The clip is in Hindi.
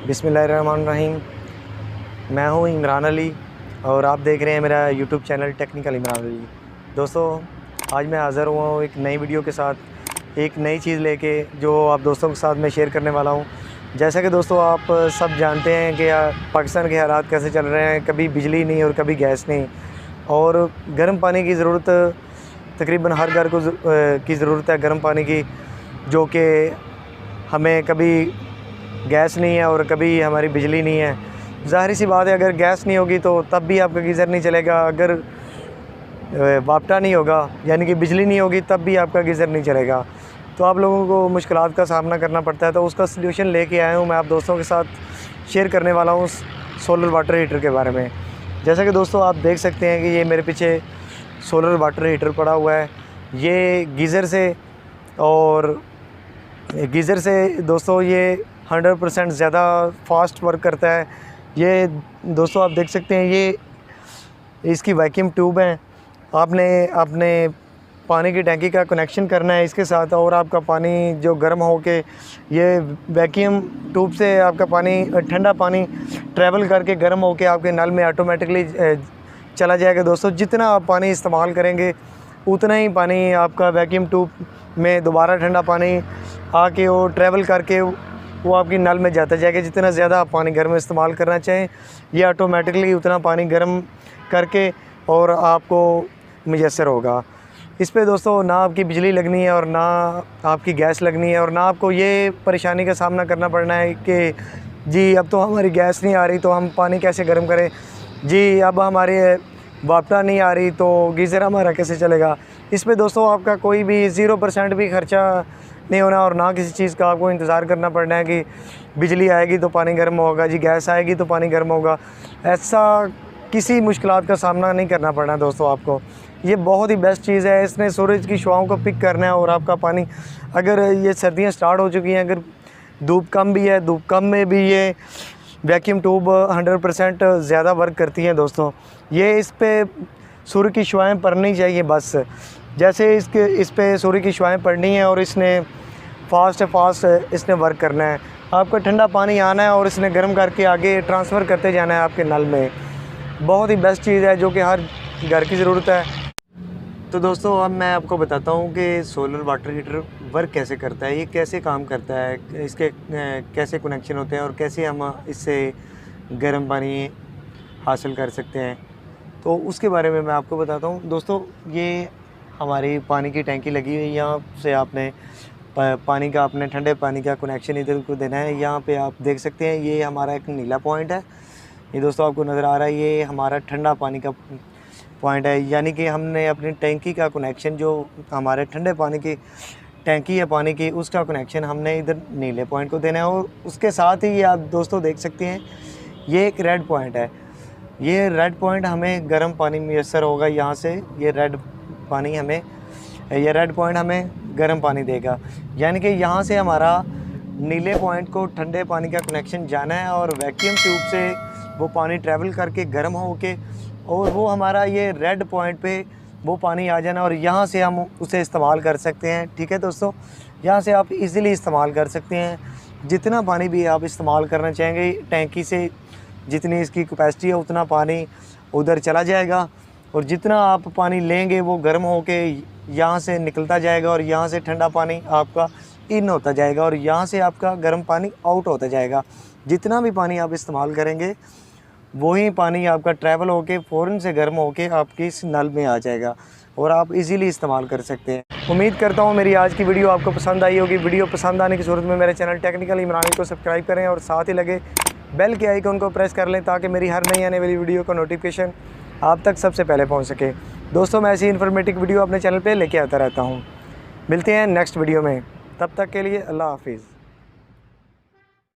बिस्मिल्लाहिर्रहमानिर्रहीम। मैं हूं इमरान अली और आप देख रहे हैं मेरा YouTube channel technical Imran Ali. दोस्तों, आज मैं हाज़िर हुआ हूँ एक नई वीडियो के साथ, एक नई चीज़ लेके जो आप दोस्तों के साथ मैं शेयर करने वाला हूँ। जैसा कि दोस्तों आप सब जानते हैं कि पाकिस्तान के हालात कैसे चल रहे हैं, कभी बिजली नहीं और कभी गैस नहीं, और गर्म पानी की ज़रूरत तकरीबन हर घर को की ज़रूरत है गर्म पानी की, जो कि हमें कभी गैस नहीं है और कभी हमारी बिजली नहीं है। ज़ाहिर सी बात है, अगर गैस नहीं होगी तो तब भी आपका गीज़र नहीं चलेगा, अगर वापटा नहीं होगा यानी कि बिजली नहीं होगी तब भी आपका गीज़र नहीं चलेगा। तो आप लोगों को मुश्किलात का सामना करना पड़ता है, तो उसका सल्यूशन लेके आया हूँ मैं आप दोस्तों के साथ शेयर करने वाला हूँ सोलर वाटर हीटर के बारे में। जैसा कि दोस्तों आप देख सकते हैं कि ये मेरे पीछे सोलर वाटर हीटर पड़ा हुआ है। ये गीज़र से दोस्तों ये 100% ज़्यादा फास्ट वर्क करता है। ये दोस्तों आप देख सकते हैं, ये इसकी वैक्यूम ट्यूब है। आपने अपने पानी की टैंकी का कनेक्शन करना है इसके साथ, और आपका पानी जो गर्म हो के ये वैक्यूम ट्यूब से आपका पानी, ठंडा पानी ट्रैवल करके गर्म हो के आपके नल में ऑटोमेटिकली चला जाएगा। दोस्तों, जितना आप पानी इस्तेमाल करेंगे उतना ही पानी आपका वैक्यूम ट्यूब में दोबारा ठंडा पानी आके वो ट्रैवल करके वो आपकी नल में जाता जाएगा। जितना ज़्यादा आप पानी गर्म इस्तेमाल करना चाहें, ये ऑटोमेटिकली उतना पानी गर्म करके और आपको मुयस्सर होगा। इस पे दोस्तों ना आपकी बिजली लगनी है और ना आपकी गैस लगनी है, और ना आपको ये परेशानी का सामना करना पड़ना है कि जी अब तो हमारी गैस नहीं आ रही तो हम पानी कैसे गर्म करें, जी अब हमारी वापटा नहीं आ रही तो गीज़र हमारा कैसे चलेगा। इस पे दोस्तों आपका कोई भी 0% भी ख़र्चा नहीं होना, और ना किसी चीज़ का आपको इंतज़ार करना पड़ना है कि बिजली आएगी तो पानी गर्म होगा, जी गैस आएगी तो पानी गर्म होगा। ऐसा किसी मुश्किलात का सामना नहीं करना पड़ना दोस्तों आपको। ये बहुत ही बेस्ट चीज़ है। इसने सूरज की शुआओं को पिक करना है, और आपका पानी, अगर ये सर्दियाँ स्टार्ट हो चुकी हैं, अगर धूप कम भी है, धूप कम में भी ये वैक्यूम ट्यूब 100% ज़्यादा वर्क करती हैं दोस्तों। ये इस पे सूर्य की शुआएँ पड़नी चाहिए बस। जैसे इस पे सूर्य की शुआएँ पड़नी है और इसने फास्ट इसने वर्क करना है। आपका ठंडा पानी आना है और इसने गर्म करके आगे ट्रांसफ़र करते जाना है आपके नल में। बहुत ही बेस्ट चीज़ है जो कि हर घर की ज़रूरत है। तो दोस्तों अब मैं आपको बताता हूँ कि सोलर वाटर हीटर वर्क कैसे करता है, ये कैसे काम करता है, इसके कैसे कनेक्शन होते हैं और कैसे हम इससे गर्म पानी हासिल कर सकते हैं, तो उसके बारे में मैं आपको बताता हूँ। दोस्तों, ये हमारी पानी की टैंकी लगी हुई है। यहाँ से आपने पानी का, अपने ठंडे पानी का कनेक्शन इधर को देना है। यहाँ पे आप देख सकते हैं ये हमारा एक नीला पॉइंट है, ये दोस्तों आपको नज़र आ रहा है, ये हमारा ठंडा पानी का पॉइंट है। यानी कि हमने अपनी टैंकी का कनेक्शन, जो हमारे ठंडे पानी की टैंकी है पानी की, उसका कनेक्शन हमने इधर नीले पॉइंट को देना है। और उसके साथ ही ये आप दोस्तों देख सकते हैं ये एक रेड पॉइंट है। ये रेड पॉइंट हमें गर्म पानी मुयस्सर होगा यहाँ से। ये रेड पॉइंट हमें गर्म पानी देगा। यानी कि यहाँ से हमारा नीले पॉइंट को ठंडे पानी का कनेक्शन जाना है, और वैक्यूम ट्यूब से वो पानी ट्रैवल करके गर्म होके और वो हमारा ये रेड पॉइंट पे वो पानी आ जाना, और यहाँ से हम उसे इस्तेमाल कर सकते हैं। ठीक है दोस्तों, यहाँ से आप इजीली इस्तेमाल कर सकते हैं। जितना पानी भी आप इस्तेमाल करना चाहेंगे, टैंकी से जितनी इसकी कैपेसिटी है उतना पानी उधर चला जाएगा, और जितना आप पानी लेंगे वो गर्म होके यहाँ से निकलता जाएगा, और यहाँ से ठंडा पानी आपका इन होता जाएगा, और यहाँ से आपका गर्म पानी आउट होता जाएगा। जितना भी पानी आप इस्तेमाल करेंगे वही पानी आपका ट्रैवल होके फ़ौरन से गर्म होके आपकी इस नल में आ जाएगा, और आप इजीली इस्तेमाल कर सकते हैं। उम्मीद करता हूँ मेरी आज की वीडियो आपको पसंद आई होगी। वीडियो पसंद आने की सूरत में मेरे चैनल टेक्निकल इमरान को सब्सक्राइब करें, और साथ ही लगे बेल के आइकन को प्रेस कर लें ताकि मेरी हर नई आने वाली वीडियो का नोटिफिकेशन आप तक सबसे पहले पहुँच सके। दोस्तों, मैं ऐसी इन्फॉर्मेटिव वीडियो अपने चैनल पर लेके आता रहता हूँ। मिलते हैं नेक्स्ट वीडियो में, तब तक के लिए अल्लाह हाफिज़।